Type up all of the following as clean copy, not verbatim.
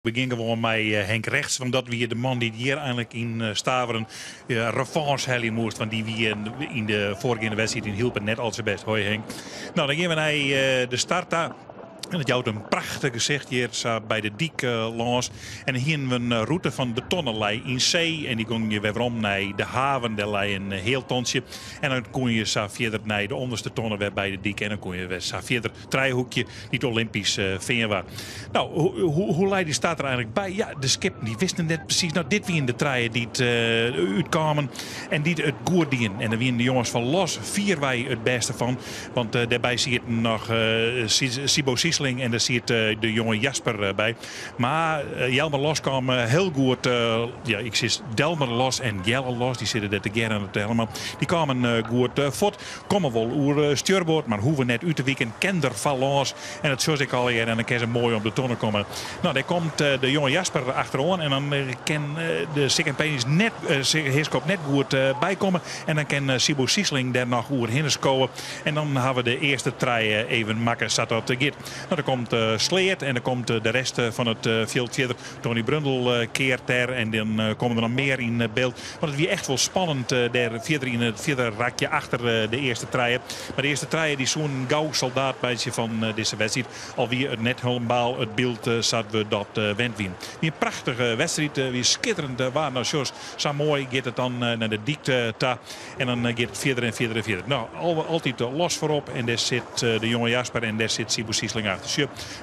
We beginnen gewoon met Henk Rechts, want dat wie de man die hier eigenlijk in Staveren revanche hellen moest. Want die wie in de vorige wedstrijd in hielpen net al zijn best. Hoi Henk. Nou, dan gaan we naar de start daar. En het jouwt een prachtig gezicht hier bij de Diek langs. En hier een route van de Tonnenlei in zee. En die ging je weer om naar de haven. Daar lei een heel tonsje. En dan kon je verder naar de onderste tonnen weer bij de Diek. En dan kon je weer verder treihoekje die het Olympisch veen was. Nou, hoe leidt die staat er eigenlijk bij? Ja, de skip die wisten net precies. Nou, dit wie in de treien die het uitkwamen. En die het goerdien. En dan wie de jongens van Los. Vier wij het beste van. Want daarbij zie je nog Sibo Siesling. En daar zit de jonge Jasper bij. Maar Jelmer Los kwam heel goed. Ja, ik zie Delmer Los en Jelle Los. Die zitten er te gerne aan het helemaal. Die kwamen goed voort. Komen wel oer stuurboord. Maar hoeven net uit te wikken. Kender van Los. En dat zoals ik al hier. En dan kan ze mooi op de tonnen komen. Nou, daar komt de jonge Jasper achterom. En dan kan de second penis net, Heerskop net goed bijkomen. En dan kan Sibo Siesling daar nog oer hinnes komen. En dan hebben we de eerste trein even makkelijk zat op de git. Nou, dan komt Sleert en dan komt de rest van het veld verder. Tony Brundel keert daar en dan komen er nog meer in beeld. Want het was echt wel spannend daar verder in het vierde rakje achter de eerste treien. Maar de eerste treien die zo'n gauw soldaat bij zich van deze wedstrijd. Alweer het net helemaal het beeld zat we dat wend wien. Wie een prachtige wedstrijd, wie schitterend waar. Nou, zoals zo mooi gaat het dan naar de diepte ta. En dan gaat het verder en verder en verder. Nou, altijd Los voorop en daar zit de jonge Jasper en daar zit Sibo Siesling achter.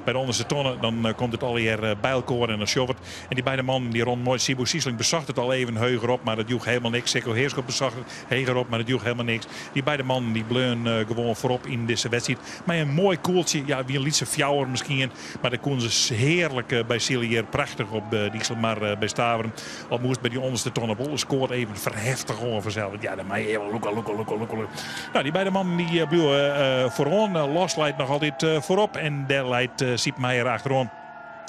Bij de onderste tonnen dan komt het alweer bij elkaar en dan sjovert. En die beide mannen die rond mooi. Sibo Siesling bezocht het al even heuger op, maar dat joeg helemaal niks. Sikko Heerskop bezocht het heger op, maar dat joeg helemaal niks. Die beide mannen die bleun gewoon voorop in deze wedstrijd. Maar een mooi koeltje. Ja, wie een lietse fjouwer misschien. Maar daar konden ze heerlijk bij Silier prachtig op Diesel, maar bij Staveren. Al moest bij die onderste tonnen Bolle scoort even verheftig gewoon vanzelf. Ja, dan mij even loeken. Nou, die beide mannen die blijven vooraan. Los leidt nog altijd voorop. En daar leidt Siep Meijer achterom.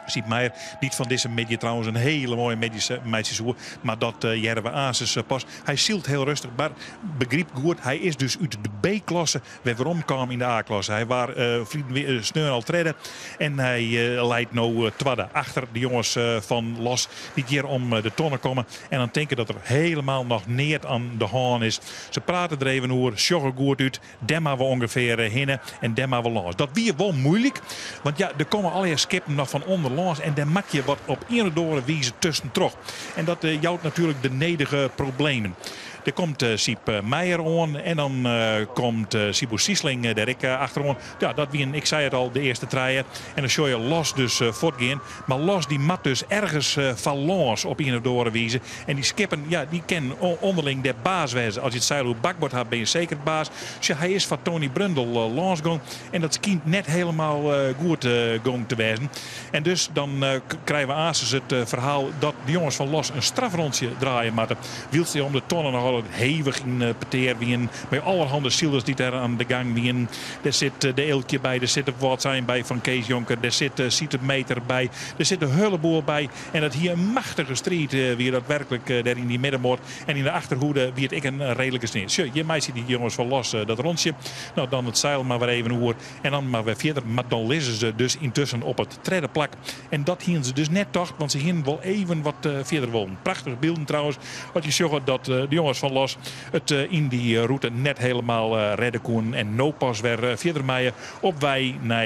Siep Meijer, niet van deze media trouwens een hele mooie meisjeshoer. Maar dat Jerwe Ases pas. Hij zielt heel rustig, maar begreep goed. Hij is dus uit de B-klasse waarom kwam in de A-klasse. Hij was sneur al treden. En hij leidt nu tweede achter de jongens van Los. Die hier om de tonnen komen. En dan denken dat er helemaal nog neer aan de haan is. Ze praten er even over, sjoggen goed uit. Demma we ongeveer hinnen en demma we los. Dat weer wel moeilijk. Want ja, er komen allerlei skippen nog van onder. En dan maak je wat op eerder wijze tussen terug. En dat jouwt natuurlijk de nedige problemen. Er komt Siep Meijer aan en dan komt Sibo Siesling daar achterom. Ja, dat wie ik zei het al, de eerste treien. En dan show je Los dus voortgaan. Maar Los die mat dus ergens van Los op een wijze. En die skippen, ja, die kennen onderling de baas wezen. Als je het zeilen op bakbord hebt, ben je zeker de baas. Dus ja, hij is van Tony Brundel Los gaan. En dat schijnt net helemaal goed going te wezen. En dus dan krijgen we Ases het verhaal dat de jongens van Los een strafrondje draaien. Maar wielst hij om de tonnen nog hevig in peteer wien. Bij allerhande zielers die daar aan de gang wien. Daar zit de Eeltje bij. Er zit de Watsijn bij van Kees Jonker. Daar zit Siete Meter bij. Er zit de Hulleboer bij. En dat hier een machtige strijd wie dat werkelijk daar in die middenmoord. En in de achterhoede wie het ik een redelijke sneeuw. Zo, je meisje die jongens van Los dat rondje. Nou, dan het zeil maar weer even hoor. En dan maar weer verder. Maar dan liggen ze dus intussen op het tredde plak. En dat hien ze dus net toch. Want ze hien wel even wat verder wilden. Prachtige beelden trouwens. Wat je zegt dat de jongens van Los het in die route net helemaal redden kon. En no pas weer verder maaien op wij naar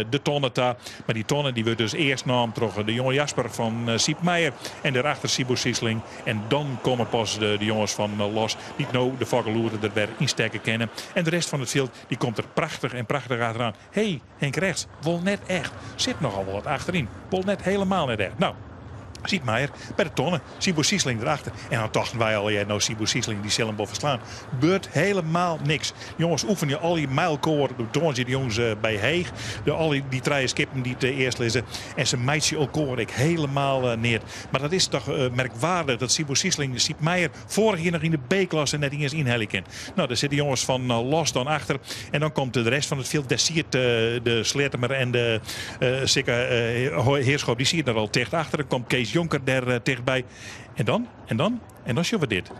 de tonnen ta. Maar die tonnen die wordt dus eerst nam terug de jonge Jasper van Siep Meijer. En daarachter Sibo Siesling. En dan komen pas de jongens van Los. Niet nou de vakkeloeren er weer instekken kennen. En de rest van het veld die komt er prachtig achteraan. Hey, Henk Rechts, wel net echt. Zit nogal wat achterin. Wel net helemaal net echt. Nou. Siep Meijer bij de tonnen. Sibo Siesling erachter. En dan dachten wij al, ja, nou Sibo Siesling die zal hem wel verslaan. Beurt helemaal niks. Jongens oefenen al die mijlkoor. Toen zitten de jongens bij Heeg. Al die treien skippen die het eerst lezen. En ze meidje elkaar ik helemaal neer. Maar dat is toch merkwaardig dat Sibo Siesling, Siep Meijer vorig jaar nog in de B-klasse net eens inhelliken. Nou, daar zitten jongens van Los dan achter. En dan komt de rest van het veld. Daar zie je de Sleertemer en de Heerskop. Die zie je er al tegen achter. Dan komt Kees Jonker daar dichtbij. En dan zien we dit.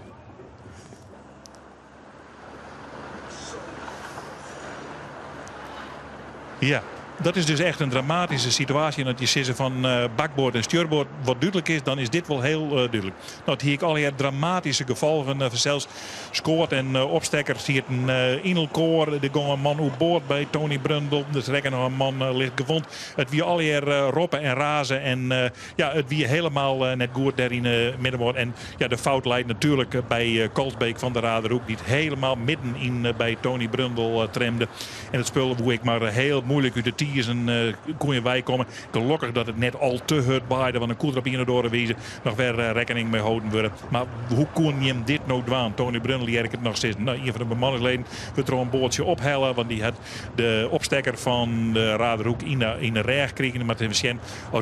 Ja, dat is dus echt een dramatische situatie. En dat je zissen van bakboord en stuurboord wat duidelijk is, dan is dit wel heel duidelijk. Dat hier ik al dramatische gevolgen zelfs scoort en opstekkers hier een inelkoor. Er ging een man op boord bij Tony Brundle. Dus rekken nog een man ligt gewond. Het wie al hier roppen en razen. En ja, het wie helemaal net goed daar in middenwoord. En ja, de fout leidt natuurlijk bij Kalsbeek van de Raderhoek. Die het helemaal midden in bij Tony Brundle tramde. En het spul hoe ik maar heel moeilijk uit de tiersen kon je wij komen. Gelukkig dat het net al te hard baaide. Want een koel erop in door de wezen. Nog weer rekening mee houden worden. Maar hoe kon je hem dit nou doen? Tony Brundle die het nog steeds. Nou, een van de bemanningsleden wil er een boordje ophellen. Want die had de opstekker van de Raderhoek in de reg gekregen. Maar het is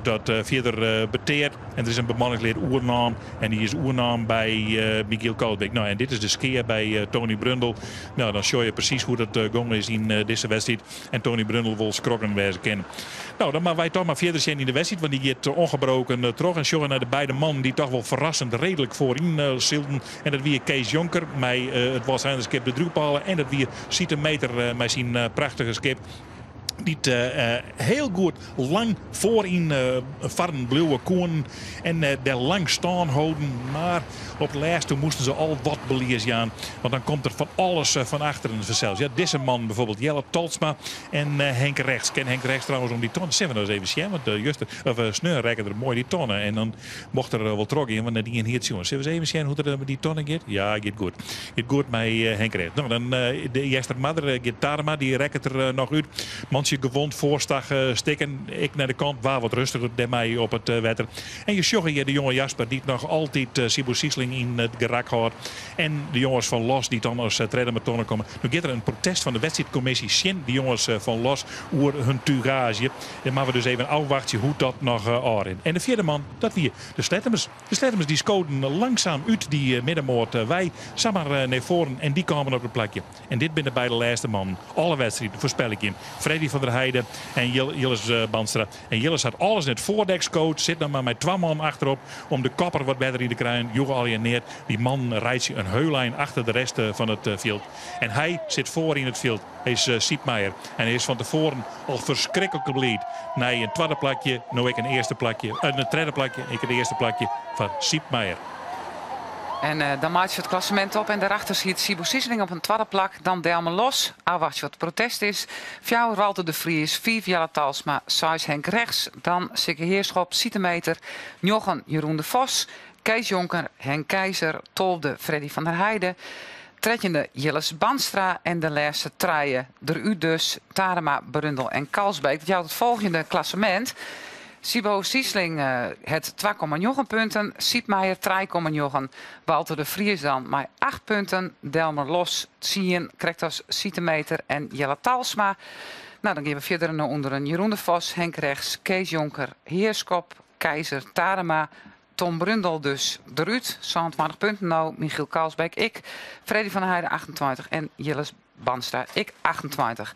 dat verder beteerd. En er is een bemanningslid oernaam. En die is oernaam bij Michiel Kalsbeek. Nou, en dit is de skeer bij Tony Brundle. Nou, dan zie je precies hoe dat gong is in deze wedstrijd. En Tony Brundle wil schrokken wezen kennen. Nou, dan maar wij toch maar verder zijn in de wedstrijd. Want die gaat ongebroken terug. En zorgen naar de beide mannen die toch wel verrassend redelijk voorin zilden. En dat wie Kees Jonker. Met het was een skip de Drupalen. En dat wie Citemeter met zijn prachtige skip. Die heel goed lang voorin varren blauwe koen en daar lang staan houden. Maar op het laatste moesten ze al wat belezen aan. Want dan komt er van alles van achteren vanzelfs. Ja, deze man bijvoorbeeld, Jelle Talsma en Henk Rechts. Ken Henk Rechts trouwens om die tonnen. Zeggen we nou eens even zien, want Sneur rekken er mooi die tonnen. En dan mocht er wel trok in, want die in hier zien. Zeggen we eens even zien hoe er met die tonnen gaat? Ja, gaat goed. Gaat goed met Henk Rechts. Nou, dan de eerste madder, Tarma, die rekt er nog uit. Je gewond voorstag stikken. Ik naar de kant, waar wat rustiger dan mij op het wetter. En je zag hier de jonge Jasper die nog altijd Sibo Siesling in het gerak houdt. En de jongens van Los die dan als treden met tonnen komen. Nu gaat er een protest van de wedstrijdcommissie Sjen. Die jongens van Los over hun tugage. Dan maken we dus even afwachten hoe dat nog aanrent. En de vierde man, dat weer de Slettemers. De Slettemers die scoden langzaam uit die middenmoord. Wij samen naar voren en die komen op het plekje. En dit binnen bij de laatste man. Alle wedstrijden voorspel ik in. Freddy van der Heijden en Jilles Banstra. En Jilles had alles in het voordekskoot. Zit dan maar met 2 man achterop om de kopper wat beter in te krijgen. Joege al je neer. Die man rijdt een heulijn achter de rest van het veld. En hij zit voor in het veld. Hij is Siepmeijer. En hij is van tevoren al verschrikkelijk gebleed. Nee, een tweede plakje. Nou ik een eerste plakje. Een derde plakje. Ik het eerste plakje van Siepmeijer. En dan maakt je het klassement op en daarachter ziet Sibo Siesling op een tweede plak. Dan Delmen Los, wat het protest is. 4 Ralter de Vries, 5 Jelle Talsma, 6 Henk Rechts. Dan Sikke Heerschop, Citemeter, Jochen Jeroen de Vos, Kees Jonker, Henk Keizer, 12e Freddy van der Heijden. 13e Jilles Banstra en de laatste treien. U dus, Tarema, Brundle en Kalsbeek. Dat jouwt het volgende klassement. Sibo Siesling het 2,9 punten. Siepmeijer 3,9. Walter de Vries dan maar 8 punten. Delmer Los 10 krijgt als Citemeter en Jelle Talsma. Nou, dan gaan we verder naar onderen. Jeroen de Vos, Henk Rechts, Kees Jonker, Heerskop, Keizer, Tarema. Tom Brundle dus eruit. 20 punten nou. Michiel Kalsbeek, ik. Freddy van der Heijden 28 en Jilles Banstra, ik 28.